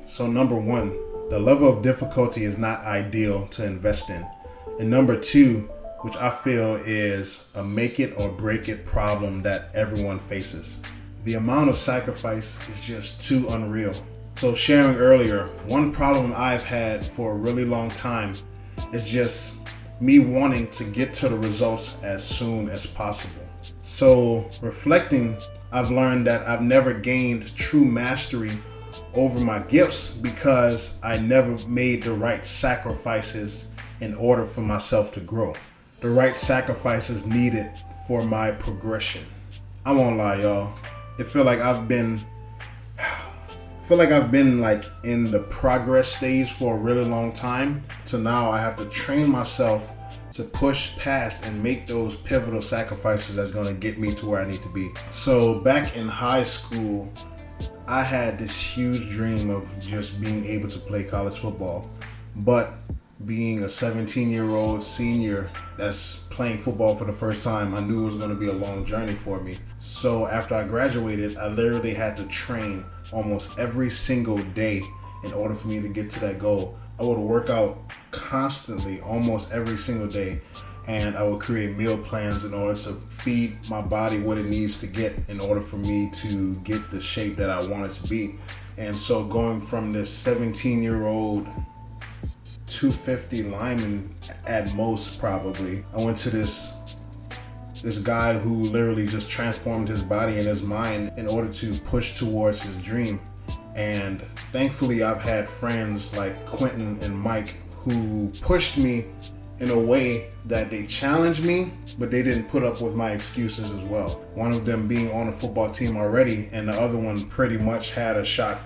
So number one, the level of difficulty is not ideal to invest in. And number two, which I feel is a make it or break it problem that everyone faces. The amount of sacrifice is just too unreal. So sharing earlier, one problem I've had for a really long time is just me wanting to get to the results as soon as possible. So reflecting, I've learned that I've never gained true mastery over my gifts because I never made the right sacrifices in order for myself to grow. The right sacrifices needed for my progression. I won't lie, y'all. I feel like I've been like in the progress stage for a really long time. So now I have to train myself to push past and make those pivotal sacrifices that's gonna get me to where I need to be. So back in high school, I had this huge dream of just being able to play college football. But being a 17-year-old senior that's playing football for the first time, I knew it was gonna be a long journey for me. So after I graduated, I literally had to train almost every single day in order for me to get to that goal. I would work out constantly almost every single day, and I would create meal plans in order to feed my body what it needs to get in order for me to get the shape that I want it to be. And so going from this 17-year-old 250 lineman at most probably, I went to this guy who literally just transformed his body and his mind in order to push towards his dream. And thankfully I've had friends like Quentin and Mike who pushed me in a way that they challenged me, but they didn't put up with my excuses as well. One of them being on a football team already, and the other one pretty much had a shot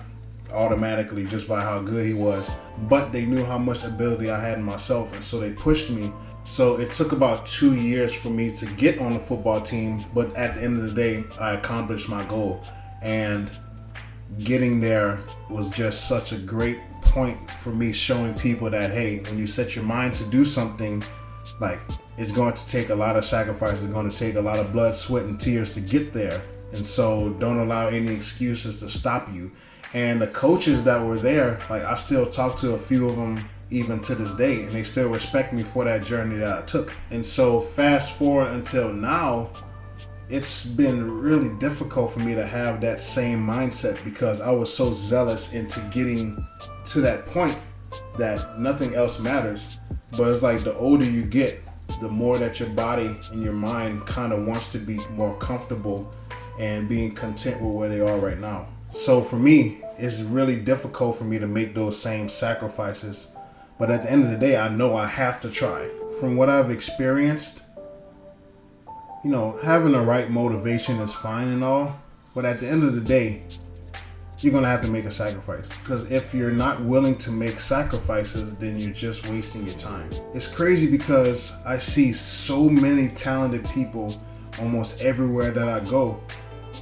automatically just by how good he was. But they knew how much ability I had in myself, and so they pushed me. So it took about 2 years for me to get on the football team, but at the end of the day, I accomplished my goal. And getting there was just such a great point for me, showing people that, hey, when you set your mind to do something, like, it's going to take a lot of sacrifice, it's going to take a lot of blood, sweat, and tears to get there. And so don't allow any excuses to stop you. And the coaches that were there, like, I still talk to a few of them even to this day, and they still respect me for that journey that I took. And so fast forward until now, it's been really difficult for me to have that same mindset because I was so zealous into getting to that point that nothing else matters. But it's like the older you get, the more that your body and your mind kind of wants to be more comfortable and being content with where they are right now. So for me, it's really difficult for me to make those same sacrifices. But at the end of the day, I know I have to try. From what I've experienced, you know, having the right motivation is fine and all, but at the end of the day, you're going to have to make a sacrifice. Because if you're not willing to make sacrifices, then you're just wasting your time. It's crazy because I see so many talented people almost everywhere that I go,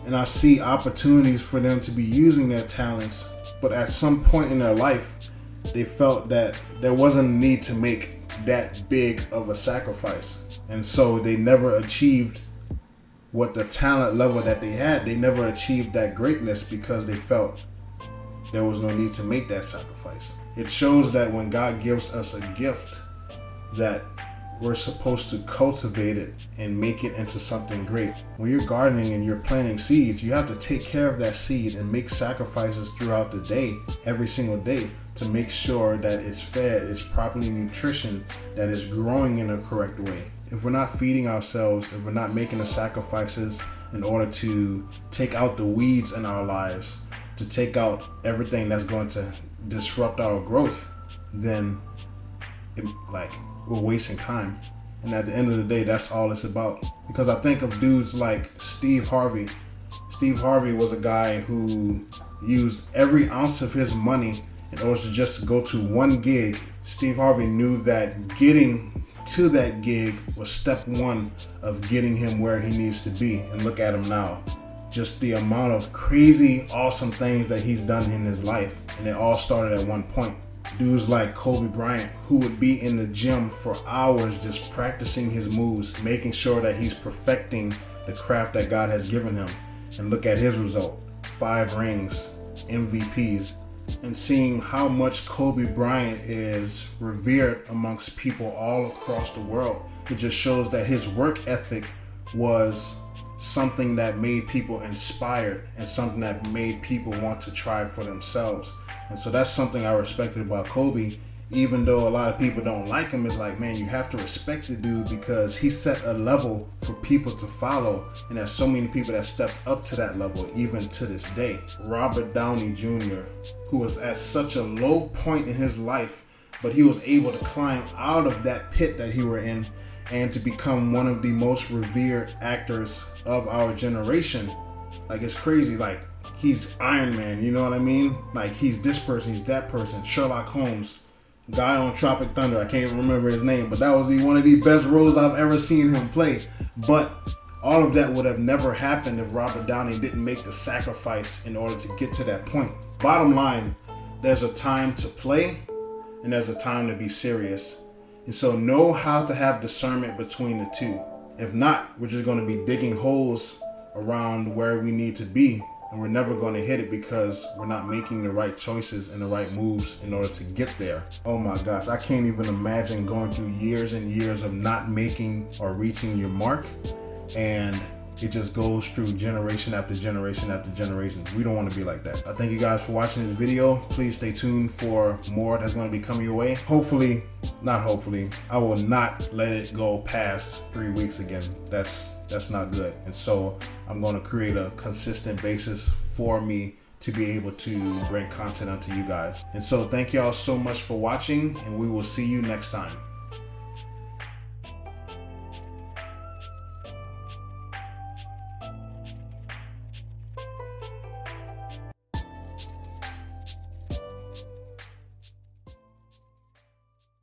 and I see opportunities for them to be using their talents, but at some point in their life, they felt that there wasn't a need to make that big of a sacrifice. And so they never achieved what the talent level that they had. They never achieved that greatness because they felt there was no need to make that sacrifice. It shows that when God gives us a gift, that we're supposed to cultivate it and make it into something great. When you're gardening and you're planting seeds, you have to take care of that seed and make sacrifices throughout the day, every single day, to make sure that it's fed, it's properly nutritioned, that it's growing in a correct way. If we're not feeding ourselves, if we're not making the sacrifices in order to take out the weeds in our lives, to take out everything that's going to disrupt our growth, then we're wasting time. And at the end of the day, that's all it's about. Because I think of dudes like Steve Harvey. Steve Harvey was a guy who used every ounce of his money in order to just go to one gig. Steve Harvey knew that getting to that gig was step one of getting him where he needs to be. And look at him now. Just the amount of crazy, awesome things that he's done in his life. And it all started at one point. Dudes like Kobe Bryant, who would be in the gym for hours just practicing his moves, making sure that he's perfecting the craft that God has given him. And look at his result. 5 rings, MVPs, and seeing how much Kobe Bryant is revered amongst people all across the world. It just shows that his work ethic was something that made people inspired and something that made people want to try for themselves. And so that's something I respected about Kobe. Even though a lot of people don't like him, it's like, man, you have to respect the dude because he set a level for people to follow. And there's so many people that stepped up to that level, even to this day. Robert Downey Jr., who was at such a low point in his life, but he was able to climb out of that pit that he were in and to become one of the most revered actors of our generation. Like, it's crazy. Like, he's Iron Man, you know what I mean? Like, he's this person, he's that person. Sherlock Holmes. Guy on Tropic Thunder, I can't even remember his name, but that was one of the best roles I've ever seen him play. But all of that would have never happened if Robert Downey didn't make the sacrifice in order to get to that point. Bottom line, there's a time to play and there's a time to be serious. And so know how to have discernment between the two. If not, we're just going to be digging holes around where we need to be. And we're never going to hit it because we're not making the right choices and the right moves in order to get there. Oh my gosh, I can't even imagine going through years and years of not making or reaching your mark. And it just goes through generation after generation after generation. We don't want to be like that. I thank you guys for watching this video. Please stay tuned for more that's going to be coming your way. Hopefully, I will not let it go past 3 weeks again. That's not good. And so I'm going to create a consistent basis for me to be able to bring content onto you guys. And so thank y'all so much for watching, and we will see you next time.